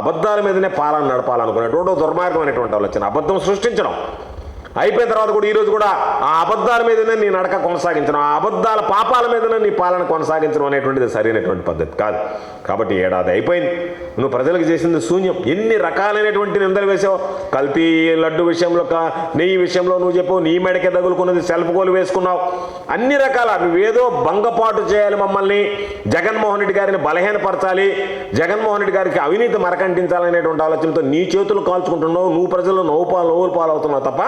అబద్ధాల మీదనే పాలన నడపాలనుకునేటువంటి దుర్మార్గమైనటువంటి ఆలోచన, అబద్ధం సృష్టించడం. అయిపోయిన తర్వాత కూడా ఈరోజు కూడా ఆ అబద్ధాల మీదనే నీ నడక కొనసాగించడం, ఆ అబద్ధాల పాపాల మీదనే నీ పాలన కొనసాగించడం అనేటువంటిది సరైనటువంటి పద్ధతి కాదు. కాబట్టి ఏడాది అయిపోయింది, నువ్వు ప్రజలకు చేసింది శూన్యం. ఎన్ని రకాలైనటువంటి నిందలు వేసావు. కల్తీ లడ్డు విషయంలో, నెయ్యి విషయంలో నువ్వు చెప్పు, నీ మెడకే తగులుకున్నది, సెల్ఫ్ గోలు వేసుకున్నావు. అన్ని రకాల నువ్వేదో భంగపాటు చేయాలి, మమ్మల్ని జగన్మోహన్ రెడ్డి గారిని బలహీనపరచాలి, జగన్మోహన్ రెడ్డి గారికి అవినీతి మరకంటించాలనేటువంటి ఆలోచనతో నీ చేతులు కాల్చుకుంటున్నావు. నువ్వు ప్రజలు నవ్వులు పాలవుతున్నావు తప్ప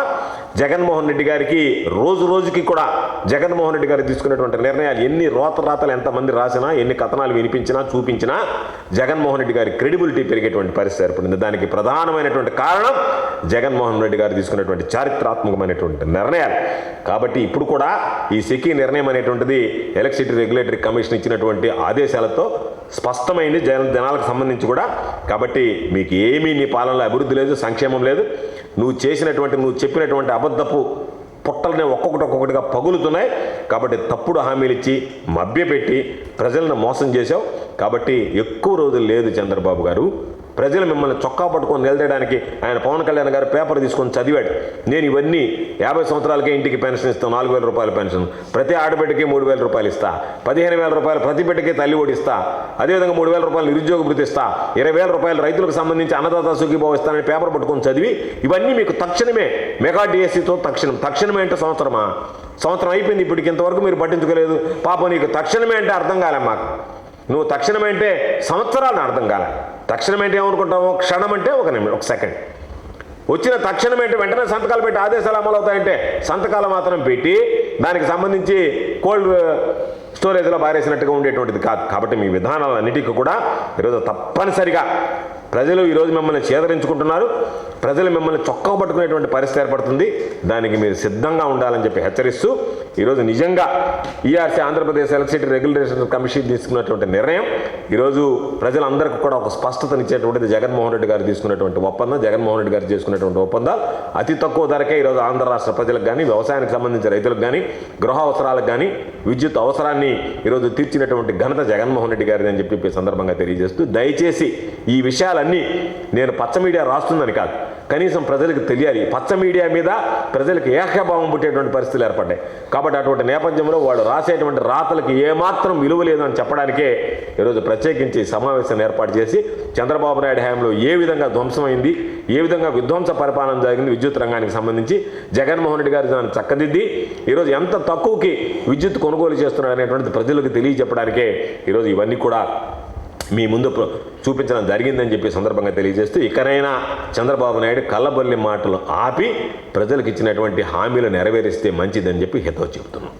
జగన్మోహన్ రెడ్డి గారికి రోజు రోజుకి కూడా జగన్మోహన్ రెడ్డి గారు తీసుకునేటువంటి నిర్ణయాలు ఎన్ని రోతరాతలు ఎంతమంది రాసినా, ఎన్ని కథనాలు వినిపించినా చూపించినా జగన్మోహన్ రెడ్డి గారి క్రెడిబిలిటీ పెరిగేటువంటి పరిస్థితి ఏర్పడింది. దానికి ప్రధానమైనటువంటి కారణం జగన్మోహన్ రెడ్డి గారు తీసుకున్నటువంటి చారిత్రాత్మకమైనటువంటి నిర్ణయాలు. కాబట్టి ఇప్పుడు కూడా ఈ సెకీ నిర్ణయం అనేటువంటిది ఎలక్ట్రిసిటీ రెగ్యులేటరీ కమిషన్ ఇచ్చినటువంటి ఆదేశాలతో స్పష్టమైంది జనాలకు సంబంధించి కూడా. కాబట్టి మీకు ఏమీ నీ పాలనలో అభివృద్ధి లేదు, సంక్షేమం లేదు. నువ్వు చెప్పినటువంటి అబద్ధపు పుట్టలనే ఒక్కొక్కటిగా పగులుతున్నాయి. కాబట్టి తప్పుడు హామీలు ఇచ్చి మభ్యపెట్టి ప్రజలను మోసం చేశావు. కాబట్టి ఎక్కువ రోజులు లేదు చంద్రబాబు గారు, ప్రజలు మిమ్మల్ని చొక్కా పట్టుకొని నిలదీయడానికి. ఆయన పవన్ కళ్యాణ్ గారు పేపర్ తీసుకొని చదివాడు, నేను ఇవన్నీ 50 సంవత్సరాలకే ఇంటికి పెన్షన్ ఇస్తాను, 4,000 రూపాయల పెన్షన్, ప్రతి ఆడబిడ్డకి 3,000 రూపాయలు ఇస్తా, 15,000 రూపాయలు ప్రతి బిడ్డకి తల్లి ఓడిస్తా, అదేవిధంగా 3,000 రూపాయలు నిరుద్యోగ భృతి ఇస్తా, 20,000 రూపాయలు రైతులకు సంబంధించి అన్నదాత సుఖీభావ ఇస్తానని పేపర్ పట్టుకొని చదివి ఇవన్నీ మీకు తక్షణమే మెగా డిఎస్సితో తక్షణమే అంటే సంవత్సరం అయిపోయింది, ఇప్పటికి ఇంతవరకు మీరు పట్టించుకోలేదు. పాపం నీకు తక్షణమే అంటే అర్థం కాలే మాకు. నువ్వు తక్షణమే అంటే సంవత్సరాలను అర్థం కాలే. తక్షణమే అంటే ఏమనుకుంటావు, క్షణం అంటే ఒక సెకండ్. వచ్చిన తక్షణమే అంటే వెంటనే సంతకాలు పెట్టి ఆదేశాలు అమలు అవుతాయంటే సంతకాలు మాత్రం పెట్టి దానికి సంబంధించి కోల్డ్ స్టోరేజ్లో బారేసినట్టుగా ఉండేటువంటిది కాదు. కాబట్టి మీ విధానాలన్నిటికీ కూడా ఈరోజు తప్పనిసరిగా ప్రజలు ఈరోజు మిమ్మల్ని చేదరించుకుంటున్నారు, ప్రజలు మిమ్మల్ని చొక్కా పట్టుకునేటువంటి పరిస్థితి ఏర్పడుతుంది. దానికి మీరు సిద్ధంగా ఉండాలని చెప్పి హెచ్చరిస్తూ ఈరోజు నిజంగా ERC Andhra Pradesh electricity regulatory commission తీసుకున్నటువంటి నిర్ణయం ఈరోజు ప్రజలందరికీ కూడా ఒక స్పష్టతనిచ్చేటువంటిది. జగన్మోహన్ రెడ్డి గారు తీసుకున్నటువంటి ఒప్పందం, జగన్మోహన్ రెడ్డి గారు చేసుకున్నటువంటి ఒప్పందాలు అతి తక్కువ ధరకే ఈరోజు ఆంధ్ర రాష్ట్ర ప్రజలకు కానీ, వ్యవసాయానికి సంబంధించిన రైతులకు కానీ, గృహ అవసరాలకు కానీ, విద్యుత్ అవసరాన్ని ఈరోజు తీర్చినటువంటి ఘనత జగన్మోహన్ రెడ్డి గారిది అని చెప్పి సందర్భంగా తెలియజేస్తూ, దయచేసి ఈ విషయాలన్నీ నేను పచ్చ మీడియా రాస్తుందని కాదు, కనీసం ప్రజలకు తెలియాలి. పచ్చ మీడియా మీద ప్రజలకు ఏకభావం పుట్టేటువంటి పరిస్థితులు ఏర్పడ్డాయి. కాబట్టి అటువంటి నేపథ్యంలో వాళ్ళు రాసేటువంటి రాతలకు ఏమాత్రం విలువ లేదు అని చెప్పడానికే ఈరోజు ప్రత్యేకించి సమావేశాన్ని ఏర్పాటు చేసి చంద్రబాబు నాయుడు హయాంలో ఏ విధంగా ధ్వంసమైంది, ఏ విధంగా విధ్వంస పరిపాలన జరిగింది విద్యుత్ రంగానికి సంబంధించి, జగన్మోహన్ రెడ్డి గారు దాన్ని చక్కదిద్ది ఈరోజు ఎంత తక్కువకి విద్యుత్ కొనుగోలు చేస్తున్నారు అనేటువంటిది ప్రజలకు తెలియజెప్పడానికే ఈరోజు ఇవన్నీ కూడా మీ ముందు చూపించడం జరిగిందని చెప్పి సందర్భంగా తెలియజేస్తూ, ఇకనైనా చంద్రబాబు నాయుడు కళ్ళబొల్లి మాటలు ఆపి ప్రజలకు ఇచ్చినటువంటి హామీలు నెరవేరిస్తే మంచిదని చెప్పి హితవు చెబుతున్నాం.